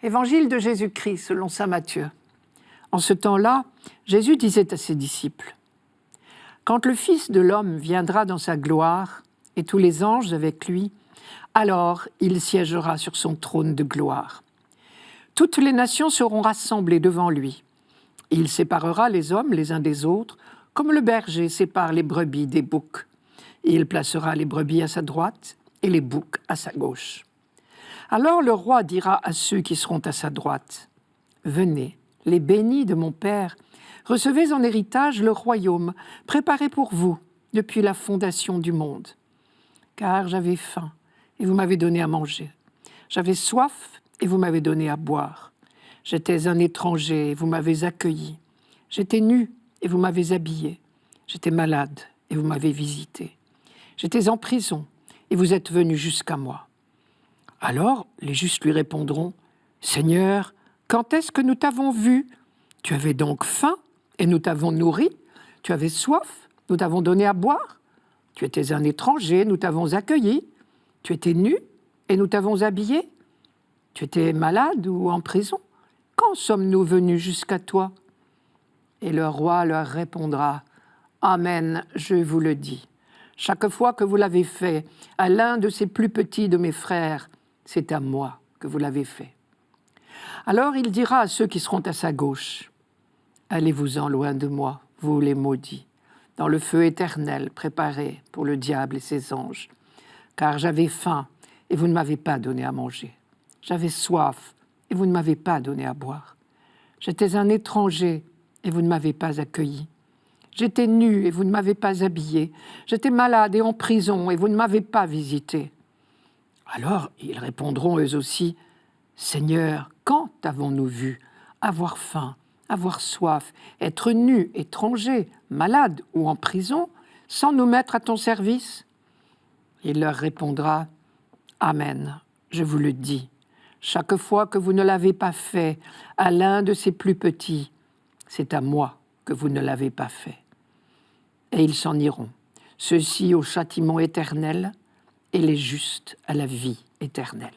Évangile de Jésus-Christ selon saint Matthieu. En ce temps-là, Jésus disait à ses disciples : « Quand le Fils de l'homme viendra dans sa gloire, et tous les anges avec lui, alors il siégera sur son trône de gloire. Toutes les nations seront rassemblées devant lui. Il séparera les hommes les uns des autres, comme le berger sépare les brebis des boucs. Il placera les brebis à sa droite et les boucs à sa gauche. Alors le roi dira à ceux qui seront à sa droite : Venez, les bénis de mon Père, recevez en héritage le royaume préparé pour vous depuis la fondation du monde. Car j'avais faim et vous m'avez donné à manger. J'avais soif et vous m'avez donné à boire. J'étais un étranger et vous m'avez accueilli. J'étais nu et vous m'avez habillé. J'étais malade et vous m'avez visité. J'étais en prison et vous êtes venus jusqu'à moi. Alors les justes lui répondront : Seigneur, quand est-ce que nous t'avons vu ? Tu avais donc faim et nous t'avons nourri. Tu avais soif, nous t'avons donné à boire. Tu étais un étranger, nous t'avons accueilli. Tu étais nu et nous t'avons habillé. Tu étais malade ou en prison. Quand sommes-nous venus jusqu'à toi ? Et le roi leur répondra : Amen, je vous le dis. Chaque fois que vous l'avez fait à l'un de ces plus petits de mes frères, c'est à moi que vous l'avez fait. Alors il dira à ceux qui seront à sa gauche : Allez-vous-en loin de moi, vous les maudits, dans le feu éternel préparé pour le diable et ses anges. Car j'avais faim et vous ne m'avez pas donné à manger. J'avais soif et vous ne m'avez pas donné à boire. J'étais un étranger et vous ne m'avez pas accueilli. J'étais nu et vous ne m'avez pas habillé. J'étais malade et en prison et vous ne m'avez pas visité. Alors ils répondront eux aussi : Seigneur, quand t'avons-nous vu avoir faim, avoir soif, être nu, étranger, malade ou en prison, sans nous mettre à ton service ? Il leur répondra : Amen, je vous le dis. Chaque fois que vous ne l'avez pas fait à l'un de ces plus petits, c'est à moi que vous ne l'avez pas fait. Et ils s'en iront, ceux-ci au châtiment éternel et les justes à la vie éternelle.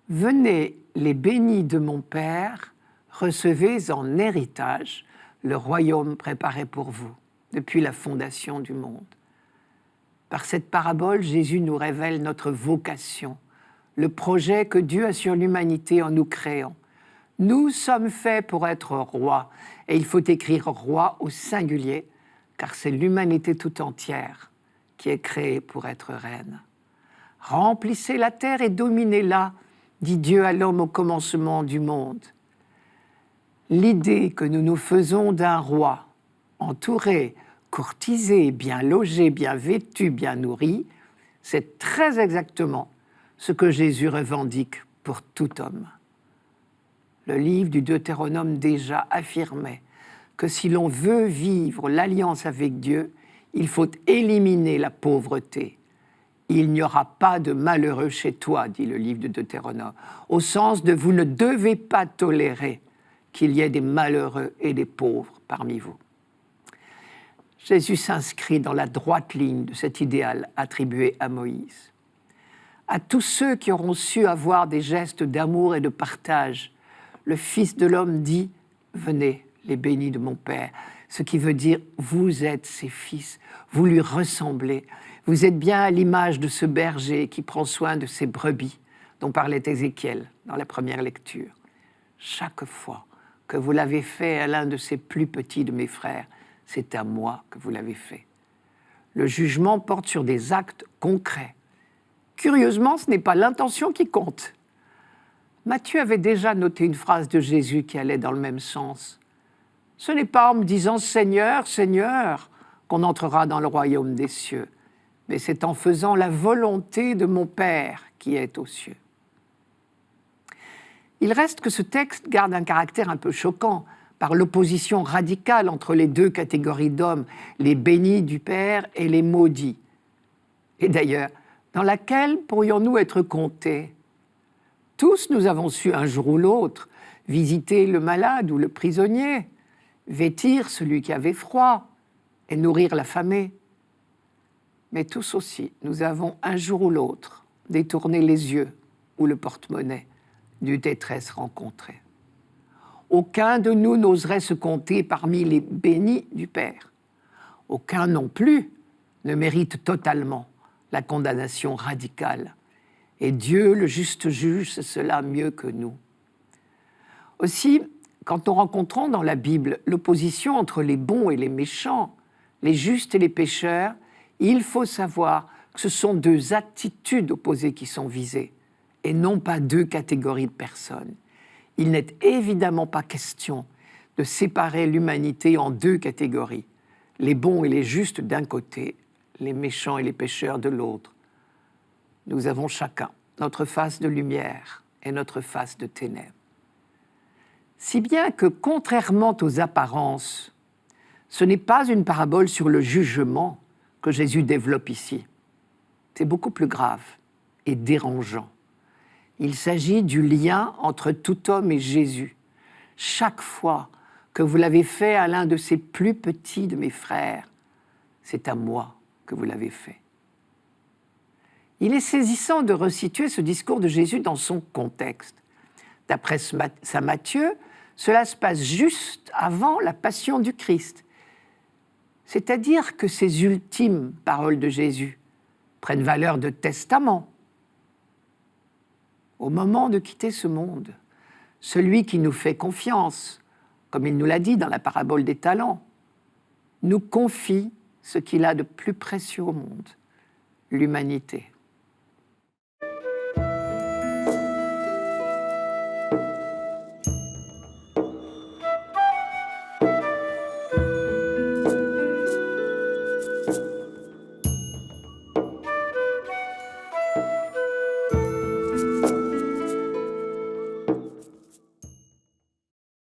Venez, les bénis de mon Père, recevez en héritage le royaume préparé pour vous depuis la fondation du monde. Par cette parabole, Jésus nous révèle notre vocation, le projet que Dieu a sur l'humanité en nous créant. Nous sommes faits pour être rois, et il faut écrire roi au singulier, car c'est l'humanité tout entière qui est créée pour être reine. Remplissez la terre et dominez-la, dit Dieu à l'homme au commencement du monde. L'idée que nous nous faisons d'un roi, entouré, courtisé, bien logé, bien vêtu, bien nourri, c'est très exactement ce que Jésus revendique pour tout homme. Le livre du Deutéronome déjà affirmait que si l'on veut vivre l'alliance avec Dieu, il faut éliminer la pauvreté. Il n'y aura pas de malheureux chez toi, dit le livre de Deutéronome, au sens de vous ne devez pas tolérer qu'il y ait des malheureux et des pauvres parmi vous. Jésus s'inscrit dans la droite ligne de cet idéal attribué à Moïse. À tous ceux qui auront su avoir des gestes d'amour et de partage, le Fils de l'homme dit « Venez, les bénis de mon Père », ce qui veut dire « Vous êtes ses fils, vous lui ressemblez, vous êtes bien à l'image de ce berger qui prend soin de ses brebis » dont parlait Ézéchiel dans la première lecture. Chaque fois que vous l'avez fait à l'un de ces plus petits de mes frères, c'est à moi que vous l'avez fait. Le jugement porte sur des actes concrets. Curieusement, ce n'est pas l'intention qui compte. Matthieu avait déjà noté une phrase de Jésus qui allait dans le même sens. Ce n'est pas en me disant « Seigneur, Seigneur » qu'on entrera dans le royaume des cieux, mais c'est en faisant la volonté de mon Père qui est aux cieux. Il reste que ce texte garde un caractère un peu choquant par l'opposition radicale entre les deux catégories d'hommes, les bénis du Père et les maudits. Et d'ailleurs, dans laquelle pourrions-nous être comptés ? Tous nous avons su un jour ou l'autre visiter le malade ou le prisonnier, vêtir celui qui avait froid et nourrir l'affamé. Mais tous aussi, nous avons un jour ou l'autre détourner les yeux ou le porte-monnaie du détresse rencontrée. Aucun de nous n'oserait se compter parmi les bénis du Père. Aucun non plus ne mérite totalement la condamnation radicale. Et Dieu, le juste juge, sait cela mieux que nous. Aussi, quand nous rencontrons dans la Bible l'opposition entre les bons et les méchants, les justes et les pécheurs, il faut savoir que ce sont deux attitudes opposées qui sont visées, et non pas deux catégories de personnes. Il n'est évidemment pas question de séparer l'humanité en deux catégories, les bons et les justes d'un côté, les méchants et les pécheurs de l'autre. Nous avons chacun notre face de lumière et notre face de ténèbres. Si bien que, contrairement aux apparences, ce n'est pas une parabole sur le jugement que Jésus développe ici. C'est beaucoup plus grave et dérangeant. Il s'agit du lien entre tout homme et Jésus. Chaque fois que vous l'avez fait à l'un de ces plus petits de mes frères, c'est à moi que vous l'avez fait. Il est saisissant de resituer ce discours de Jésus dans son contexte. D'après saint Matthieu, cela se passe juste avant la passion du Christ. C'est-à-dire que ces ultimes paroles de Jésus prennent valeur de testament. Au moment de quitter ce monde, celui qui nous fait confiance, comme il nous l'a dit dans la parabole des talents, nous confie ce qu'il a de plus précieux au monde, l'humanité.